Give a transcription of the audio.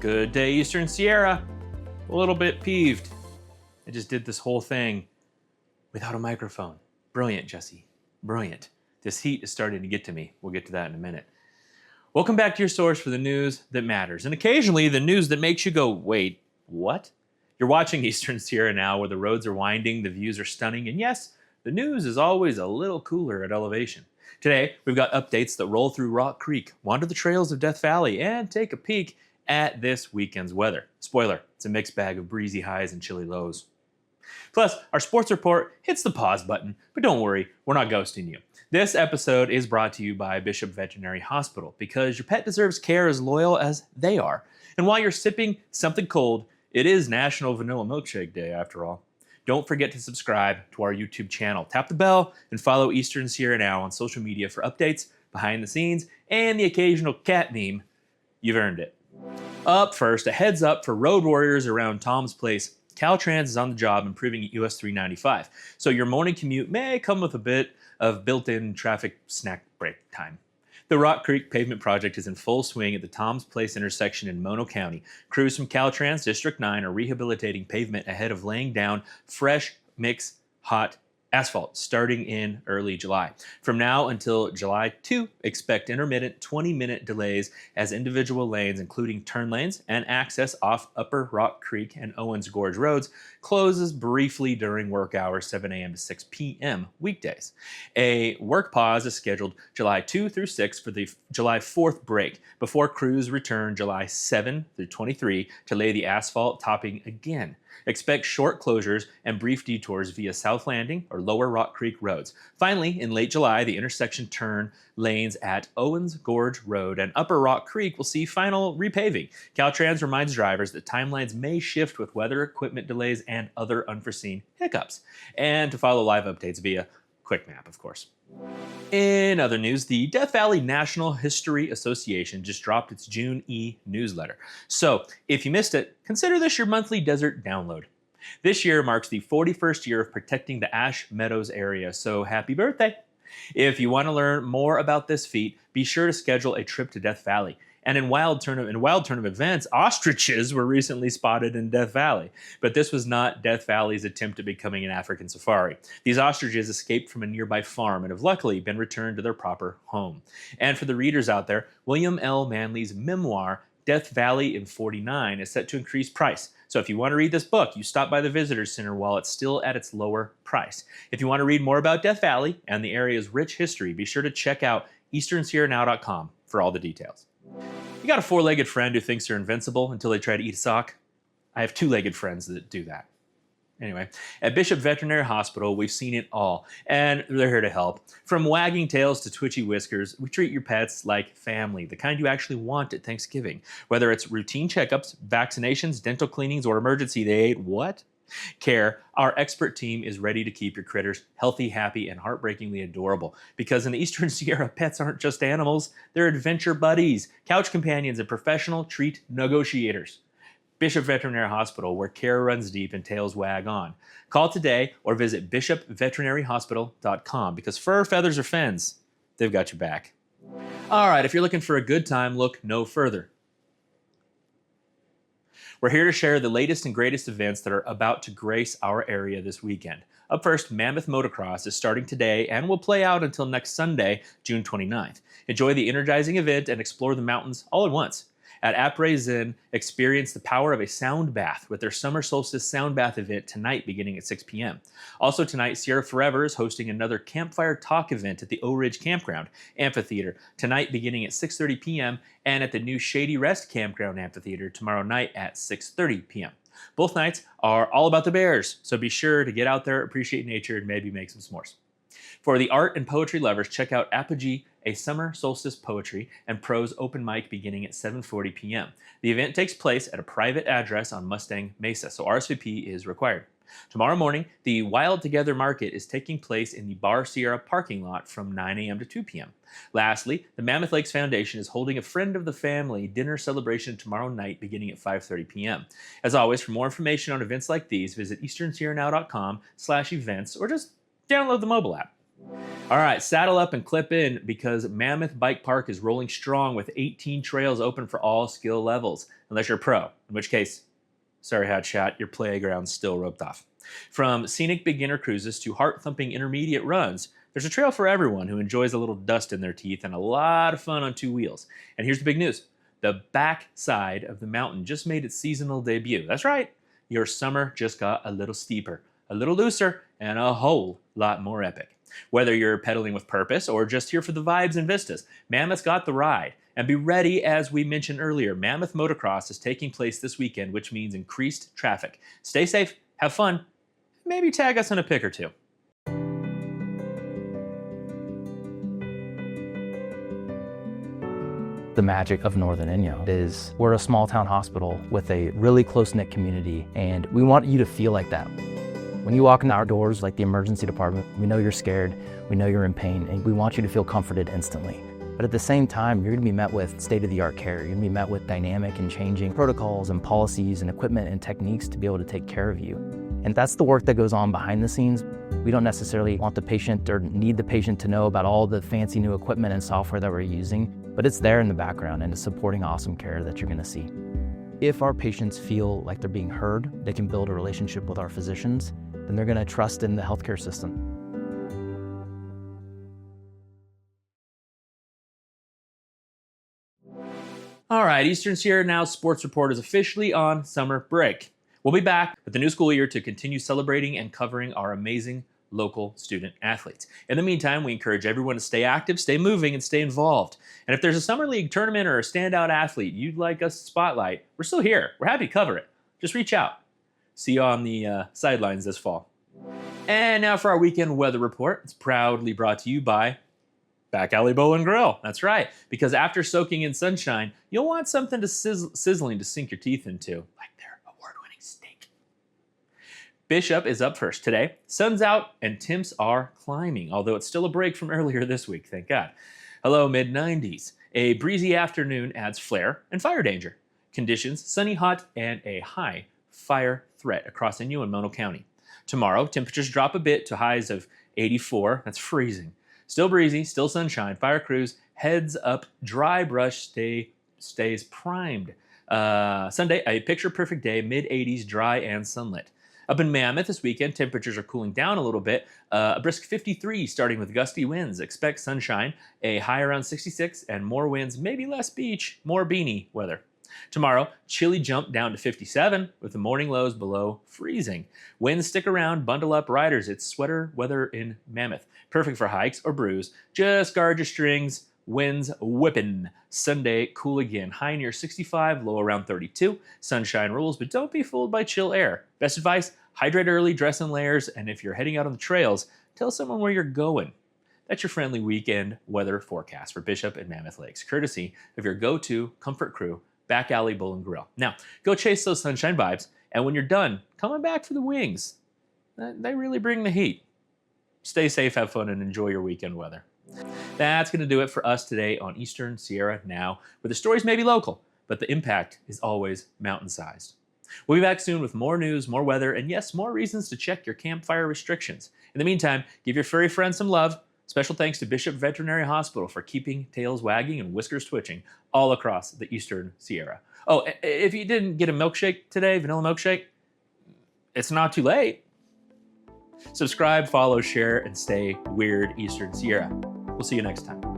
Good day, Eastern Sierra. A little bit peeved. I just did this whole thing without a microphone. Brilliant, Jesse. Brilliant. This heat is starting to get to me. We'll get to that in a minute. Welcome back to your source for the news that matters, and occasionally the news that makes you go, wait, what? You're watching Eastern Sierra now, where the roads are winding, the views are stunning, and yes, the news is always a little cooler at elevation. Today, we've got updates that roll through Rock Creek, wander the trails of Death Valley, and take a peek at this weekend's weather. Spoiler, it's a mixed bag of breezy highs and chilly lows. Plus, our sports report hits the pause button, but don't worry, we're not ghosting you. This episode is brought to you by Bishop Veterinary Hospital, because your pet deserves care as loyal as they are. And while you're sipping something cold, it is National Vanilla Milkshake Day after all. Don't forget to subscribe to our YouTube channel. Tap the bell and follow Eastern Sierra Now on social media for updates, behind the scenes, and the occasional cat meme. You've earned it. Up first, a heads up for road warriors around Tom's Place. Caltrans is on the job improving US 395, so your morning commute may come with a bit of built-in traffic snack break time. The Rock Creek pavement project is in full swing at the Tom's Place intersection in Mono County. Crews from Caltrans District 9 are rehabilitating pavement ahead of laying down fresh, mix, hot asphalt starting in early July. From now until July 2, expect intermittent 20-minute delays as individual lanes, including turn lanes and access off Upper Rock Creek and Owens Gorge roads, closes briefly during work hours 7 a.m. to 6 p.m. weekdays. A work pause is scheduled July 2 through 6 for the July 4th break, before crews return July 7 through 23 to lay the asphalt topping again. Expect short closures and brief detours via South Landing or Lower Rock Creek roads. Finally, in late July, the intersection turn lanes at Owens Gorge Road and Upper Rock Creek will see final repaving. Caltrans reminds drivers that timelines may shift with weather, equipment delays, and other unforeseen hiccups. And to follow live updates via Quick Map, of course. In other news, the Death Valley National History Association just dropped its June E newsletter. So, if you missed it, consider this your monthly desert download. This year marks the 41st year of protecting the Ash Meadows area, so happy birthday! If you want to learn more about this feat, be sure to schedule a trip to Death Valley. And in wild turn of events, ostriches were recently spotted in Death Valley. But this was not Death Valley's attempt at becoming an African safari. These ostriches escaped from a nearby farm and have luckily been returned to their proper home. And for the readers out there, William L. Manley's memoir, Death Valley in 49, is set to increase price. So if you want to read this book, you stop by the Visitor Center while it's still at its lower price. If you want to read more about Death Valley and the area's rich history, be sure to check out easternsierranow.com for all the details. You got a four-legged friend who thinks they're invincible until they try to eat a sock? I have two-legged friends that do that. Anyway, at Bishop Veterinary Hospital, we've seen it all, and they're here to help. From wagging tails to twitchy whiskers, we treat your pets like family, the kind you actually want at Thanksgiving. Whether it's routine checkups, vaccinations, dental cleanings, or emergency care, our expert team is ready to keep your critters healthy, happy, and heartbreakingly adorable. Because in the Eastern Sierra, pets aren't just animals, they're adventure buddies, couch companions, and professional treat negotiators. Bishop Veterinary Hospital, where care runs deep and tails wag on. Call today or visit bishopveterinaryhospital.com, because fur, feathers, or fins, they've got your back. All right, if you're looking for a good time, look no further. We're here to share the latest and greatest events that are about to grace our area this weekend. Up first, Mammoth Motocross is starting today and will play out until next Sunday, June 29th. Enjoy the energizing event and explore the mountains all at once. At Après Zen, experience the power of a sound bath with their Summer Solstice Sound Bath event tonight beginning at 6 p.m. Also tonight, Sierra Forever is hosting another Campfire Talk event at the O Ridge Campground Amphitheater tonight beginning at 6:30 p.m. and at the new Shady Rest Campground Amphitheater tomorrow night at 6:30 p.m. Both nights are all about the bears, so be sure to get out there, appreciate nature, and maybe make some s'mores. For the art and poetry lovers, check out Apogee, a summer solstice poetry and prose open mic beginning at 7:40 p.m. The event takes place at a private address on Mustang Mesa, so RSVP is required. Tomorrow morning, the Wild Together Market is taking place in the Bar Sierra parking lot from 9 a.m. to 2 p.m. Lastly, the Mammoth Lakes Foundation is holding a friend of the family dinner celebration tomorrow night beginning at 5:30 p.m. As always, for more information on events like these, visit easternsierranow.com/events or just download the mobile app. All right, saddle up and clip in because Mammoth Bike Park is rolling strong with 18 trails open for all skill levels, unless you're a pro, in which case, sorry, Hotshot, your playground's still roped off. From scenic beginner cruises to heart-thumping intermediate runs, there's a trail for everyone who enjoys a little dust in their teeth and a lot of fun on two wheels. And here's the big news. The back side of the mountain just made its seasonal debut. That's right, your summer just got a little steeper, a little looser, and a whole lot more epic. Whether you're pedaling with purpose or just here for the vibes and vistas, Mammoth's got the ride. And be ready, as we mentioned earlier, Mammoth Motocross is taking place this weekend, which means increased traffic. Stay safe, have fun, maybe tag us in a pic or two. The magic of Northern Inyo is we're a small town hospital with a really close-knit community, and we want you to feel like that. When you walk in our doors, like the emergency department, we know you're scared, we know you're in pain, and we want you to feel comforted instantly. But at the same time, you're gonna be met with state-of-the-art care. You're gonna be met with dynamic and changing protocols and policies and equipment and techniques to be able to take care of you. And that's the work that goes on behind the scenes. We don't necessarily want the patient or need the patient to know about all the fancy new equipment and software that we're using, but it's there in the background and it's supporting awesome care that you're gonna see. If our patients feel like they're being heard, they can build a relationship with our physicians, then they're gonna trust in the healthcare system. All right, Eastern Sierra Now Sports Report is officially on summer break. We'll be back with the new school year to continue celebrating and covering our amazing local student athletes. In the meantime, we encourage everyone to stay active, stay moving, and stay involved. And if there's a summer league tournament or a standout athlete you'd like us to spotlight, we're still here. We're happy to cover it. Just reach out. See you on the sidelines this fall. And now for our weekend weather report. It's proudly brought to you by Back Alley Bowl and Grill. That's right, because after soaking in sunshine, you'll want something to sizzling to sink your teeth into, like their award-winning steak. Bishop is up first today. Sun's out and temps are climbing, although it's still a break from earlier this week, thank God. Hello, mid-90s. A breezy afternoon adds flare and fire danger. Conditions, sunny, hot, and a high fire threat across Inyo and Mono County. Tomorrow, temperatures drop a bit to highs of 84. That's freezing. Still breezy, still sunshine. Fire crews, heads up, dry brush stays primed. Sunday, a picture-perfect day, mid-80s, dry and sunlit. Up in Mammoth this weekend, temperatures are cooling down a little bit. A brisk 53 starting with gusty winds. Expect sunshine, a high around 66, and more winds, maybe less beach, more beanie weather. Tomorrow, chilly jump down to 57 with the morning lows below freezing. Winds stick around, bundle up riders. It's sweater weather in Mammoth. Perfect for hikes or brews. Just guard your strings. Winds whipping. Sunday, cool again. High near 65, low around 32. Sunshine rules, but don't be fooled by chill air. Best advice, hydrate early, dress in layers, and if you're heading out on the trails, tell someone where you're going. That's your friendly weekend weather forecast for Bishop and Mammoth Lakes, courtesy of your go-to comfort crew, Back Alley Bowl and Grill. Now, go chase those sunshine vibes, and when you're done, come on back for the wings. They really bring the heat. Stay safe, have fun, and enjoy your weekend weather. That's going to do it for us today on Eastern Sierra Now, where the stories may be local, but the impact is always mountain-sized. We'll be back soon with more news, more weather, and yes, more reasons to check your campfire restrictions. In the meantime, give your furry friends some love. Special thanks to Bishop Veterinary Hospital for keeping tails wagging and whiskers twitching all across the Eastern Sierra. Oh, if you didn't get a milkshake today, vanilla milkshake, it's not too late. Subscribe, follow, share, and stay weird, Eastern Sierra. We'll see you next time.